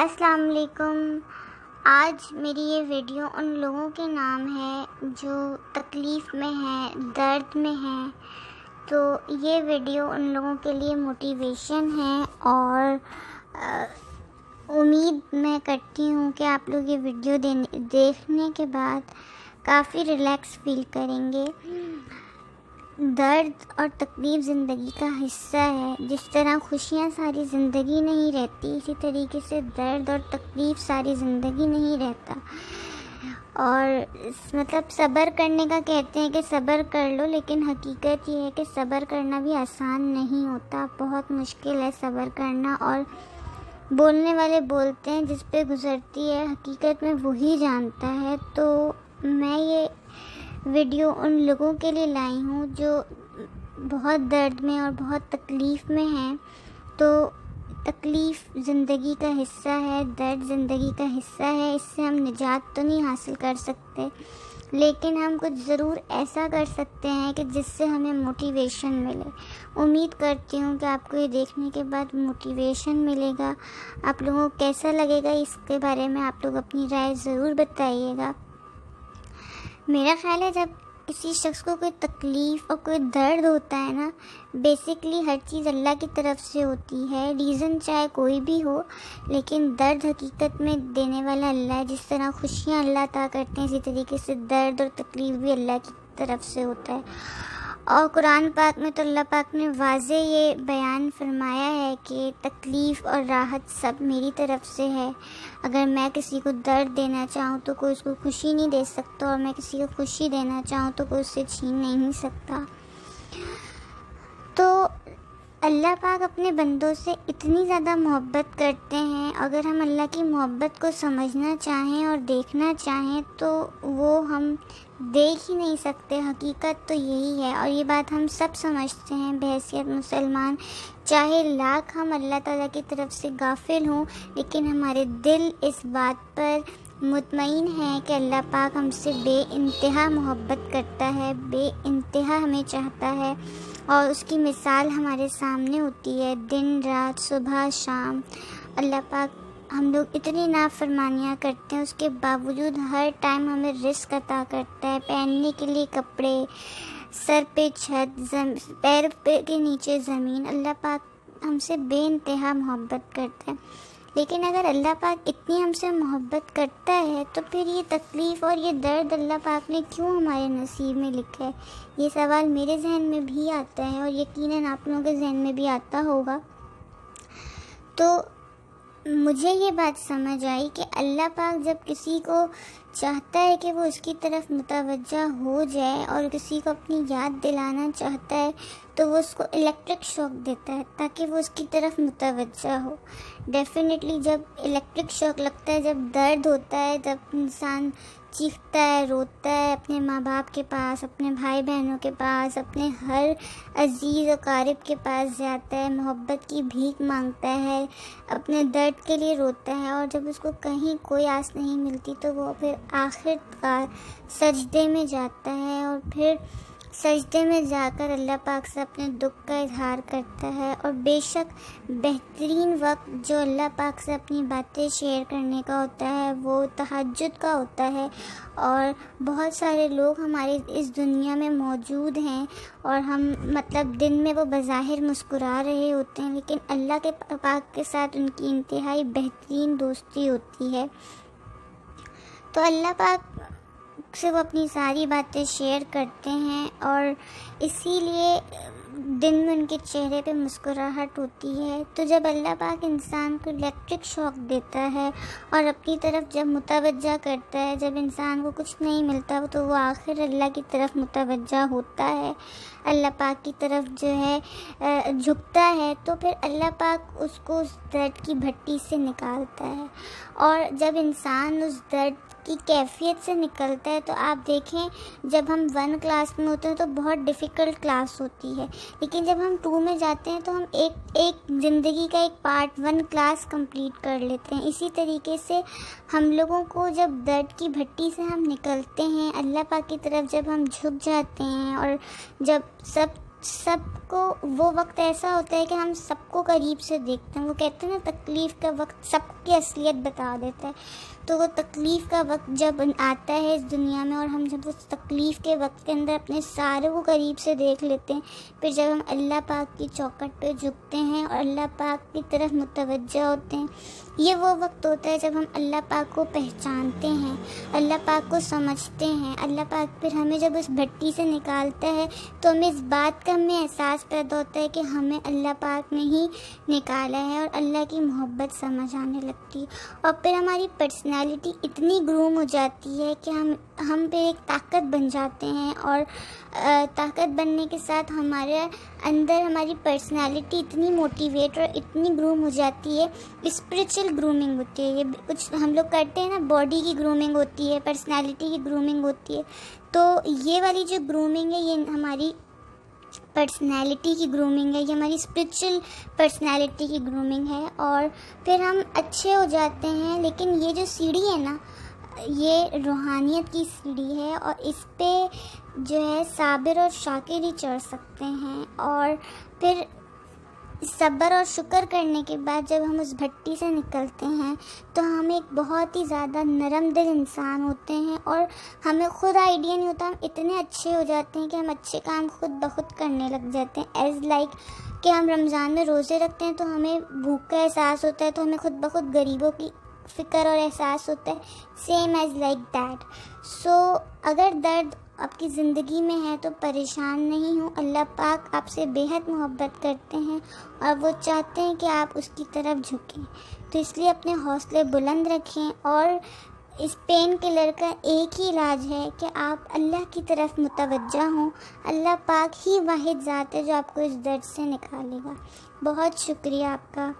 السلام علیکم۔ آج میری یہ ویڈیو ان لوگوں کے نام ہے جو تکلیف میں ہیں، درد میں ہیں، تو یہ ویڈیو ان لوگوں کے لیے موٹیویشن ہے اور امید میں کرتی ہوں کہ آپ لوگ یہ ویڈیو دیکھنے کے بعد کافی ریلیکس فیل کریں گے۔ درد اور تکلیف زندگی کا حصہ ہے۔ جس طرح خوشیاں ساری زندگی نہیں رہتی، اسی طریقے سے درد اور تکلیف ساری زندگی نہیں رہتا۔ اور مطلب صبر کرنے کا کہتے ہیں کہ صبر کر لو، لیکن حقیقت یہ ہے کہ صبر کرنا بھی آسان نہیں ہوتا، بہت مشکل ہے صبر کرنا۔ اور بولنے والے بولتے ہیں، جس پہ گزرتی ہے حقیقت میں وہی جانتا ہے۔ تو میں یہ ویڈیو ان لوگوں کے لیے لائی ہوں جو بہت درد میں اور بہت تکلیف میں ہیں۔ تو تکلیف زندگی کا حصہ ہے، درد زندگی کا حصہ ہے، اس سے ہم نجات تو نہیں حاصل کر سکتے، لیکن ہم کچھ ضرور ایسا کر سکتے ہیں کہ جس سے ہمیں موٹیویشن ملے۔ امید کرتی ہوں کہ آپ کو یہ دیکھنے کے بعد موٹیویشن ملے گا۔ آپ لوگوں کو کیسا لگے گا اس کے بارے میں آپ لوگ اپنی رائے ضرور بتائیے گا۔ میرا خیال ہے جب کسی شخص کو کوئی تکلیف اور کوئی درد ہوتا ہے نا، بیسکلی ہر چیز اللہ کی طرف سے ہوتی ہے، ریزن چاہے کوئی بھی ہو، لیکن درد حقیقت میں دینے والا اللہ ہے۔ جس طرح خوشیاں اللہ عطا کرتے ہیں، اسی طریقے سے درد اور تکلیف بھی اللہ کی طرف سے ہوتا ہے۔ اور قرآن پاک میں تو اللہ پاک نے واضح یہ بیان فرمایا ہے کہ تکلیف اور راحت سب میری طرف سے ہے۔ اگر میں کسی کو درد دینا چاہوں تو کوئی اس کو خوشی نہیں دے سکتا، اور میں کسی کو خوشی دینا چاہوں تو کوئی اس سے چھین نہیں سکتا۔ تو اللہ پاک اپنے بندوں سے اتنی زیادہ محبت کرتے ہیں، اگر ہم اللہ کی محبت کو سمجھنا چاہیں اور دیکھنا چاہیں تو وہ ہم دیکھ ہی نہیں سکتے۔ حقیقت تو یہی ہے، اور یہ بات ہم سب سمجھتے ہیں بحیثیت مسلمان، چاہے لاکھ ہم اللہ تعالیٰ کی طرف سے غافل ہوں، لیکن ہمارے دل اس بات پر مطمئن ہے کہ اللہ پاک ہم سے بے انتہا محبت کرتا ہے، بے انتہا ہمیں چاہتا ہے، اور اس کی مثال ہمارے سامنے ہوتی ہے دن رات، صبح شام۔ اللہ پاک ہم لوگ اتنی نافرمانیاں کرتے ہیں، اس کے باوجود ہر ٹائم ہمیں رزق عطا کرتا ہے، پہننے کے لیے کپڑے، سر پہ چھت، پیر کے نیچے زمین۔ اللہ پاک ہم سے بے انتہا محبت کرتا ہے۔ لیکن اگر اللہ پاک اتنی ہم سے محبت کرتا ہے تو پھر یہ تکلیف اور یہ درد اللہ پاک نے کیوں ہمارے نصیب میں لکھا ہے؟ یہ سوال میرے ذہن میں بھی آتا ہے، اور یقیناً آپ لوگوں کے ذہن میں بھی آتا ہوگا۔ تو مجھے یہ بات سمجھ آئی کہ اللہ پاک جب کسی کو چاہتا ہے کہ وہ اس کی طرف متوجہ ہو جائے اور کسی کو اپنی یاد دلانا چاہتا ہے تو وہ اس کو الیکٹرک شاک دیتا ہے تاکہ وہ اس کی طرف متوجہ ہو۔ ڈیفینیٹلی جب الیکٹرک شاک لگتا ہے، جب درد ہوتا ہے، جب انسان چیختا ہے، روتا ہے، اپنے ماں باپ کے پاس، اپنے بھائی بہنوں کے پاس، اپنے ہر عزیز و قارب کے پاس جاتا ہے، محبت کی بھیک مانگتا ہے، اپنے درد کے لیے روتا ہے، اور جب اس کو کہیں کوئی آس نہیں ملتی تو وہ پھر آخر کار سجدے میں جاتا ہے، اور پھر سجدے میں جا کر اللہ پاک سے اپنے دکھ کا اظہار کرتا ہے۔ اور بے شک بہترین وقت جو اللہ پاک سے اپنی باتیں شیئر کرنے کا ہوتا ہے وہ تہجد کا ہوتا ہے، اور بہت سارے لوگ ہمارے اس دنیا میں موجود ہیں اور ہم مطلب دن میں وہ بظاہر مسکرا رہے ہوتے ہیں، لیکن اللہ کے پاک کے ساتھ ان کی انتہائی بہترین دوستی ہوتی ہے۔ تو اللہ پاک سے وہ اپنی ساری باتیں شیئر کرتے ہیں، اور اسی لیے دن میں ان کے چہرے پہ مسکراہٹ ہوتی ہے۔ تو جب اللہ پاک انسان کو الیکٹرک شاک دیتا ہے اور اپنی طرف جب متوجہ کرتا ہے، جب انسان کو کچھ نہیں ملتا تو وہ آخر اللہ کی طرف متوجہ ہوتا ہے، اللہ پاک کی طرف جو ہے جھکتا ہے، تو پھر اللہ پاک اس کو اس درد کی بھٹی سے نکالتا ہے۔ اور جب انسان اس درد کی کیفیت سے نکلتا ہے تو آپ دیکھیں جب ہم 1 کلاس میں ہوتے ہیں تو بہت ڈیفیکلٹ کلاس ہوتی ہے، لیکن جب ہم 2 میں جاتے ہیں تو ہم ایک زندگی کا ایک پارٹ 1 کلاس کمپلیٹ کر لیتے ہیں۔ اسی طریقے سے ہم لوگوں کو جب درد کی بھٹی سے ہم نکلتے ہیں، اللہ پاک کی طرف جب ہم جھک جاتے ہیں، اور جب سب کو وہ وقت ایسا ہوتا ہے کہ ہم سب کو قریب سے دیکھتے ہیں. وہ کہتے ہیں نا تکلیف کا وقت سب کی اصلیت بتا دیتا ہے. تو وہ تکلیف کا وقت جب آتا ہے اس دنیا میں اور ہم جب اس تکلیف کے وقت کے اندر اپنے سارے کو قریب سے دیکھ لیتے ہیں, پھر جب ہم اللہ پاک کی چوکھٹ پہ جھکتے ہیں اور اللہ پاک کی طرف متوجہ ہوتے ہیں, یہ وہ وقت ہوتا ہے جب ہم اللہ پاک کو پہچانتے ہیں, اللہ پاک کو سمجھتے ہیں. اللہ پاک پھر ہمیں جب اس بھٹی سے نکالتا ہے تو ہمیں اس بات کا ہمیں احساس پیدا ہوتا ہے کہ ہمیں اللہ پاک نے ہی نکالا ہے, اور اللہ کی محبت سمجھ آنے لگتی ہے. اور پھر ہماری پرسنالٹی اتنی گروم ہو جاتی ہے کہ ہم پہ ایک طاقت بن جاتے ہیں, اور طاقت بننے کے ساتھ ہمارے اندر ہماری پرسنالٹی اتنی موٹیویٹ اور اتنی گروم ہو جاتی ہے. اسپریچول گرومنگ ہوتی ہے, یہ کچھ ہم لوگ کرتے ہیں نا, باڈی کی گرومنگ ہوتی ہے, پرسنالٹی کی گرومنگ ہوتی ہے. تو یہ والی جو گرومنگ ہے یہ ہماری پرسنالٹی کی گرومنگ ہے, یہ ہماری اسپریچول پرسنالٹی کی گرومنگ ہے. اور پھر ہم اچھے ہو جاتے ہیں. لیکن یہ جو سیڑھی ہے نا, یہ روحانیت کی سیڑھی ہے, اور اس پہ جو ہے صابر اور شاکر ہی چڑھ سکتے ہیں. اور پھر صبر اور شکر کرنے کے بعد جب ہم اس بھٹی سے نکلتے ہیں تو ہم ایک بہت ہی زیادہ نرم دل انسان ہوتے ہیں, اور ہمیں خود آئیڈیا نہیں ہوتا, ہم اتنے اچھے ہو جاتے ہیں کہ ہم اچھے کام خود بخود کرنے لگ جاتے ہیں. ایز لائک کہ ہم رمضان میں روزے رکھتے ہیں تو ہمیں بھوک کا احساس ہوتا ہے, تو ہمیں خود بخود غریبوں کی فکر اور احساس ہوتا ہے. Same as like that. So اگر درد آپ کی زندگی میں ہے تو پریشان نہیں ہوں. اللہ پاک آپ سے بے حد محبت کرتے ہیں اور وہ چاہتے ہیں کہ آپ اس کی طرف جھکیں. تو اس لیے اپنے حوصلے بلند رکھیں, اور اس پین کلر کا ایک ہی علاج ہے کہ آپ اللہ کی طرف متوجہ ہوں. اللہ پاک ہی واحد ذات ہے جو آپ کو اس درد سے نکالے گا. بہت شکریہ آپ کا.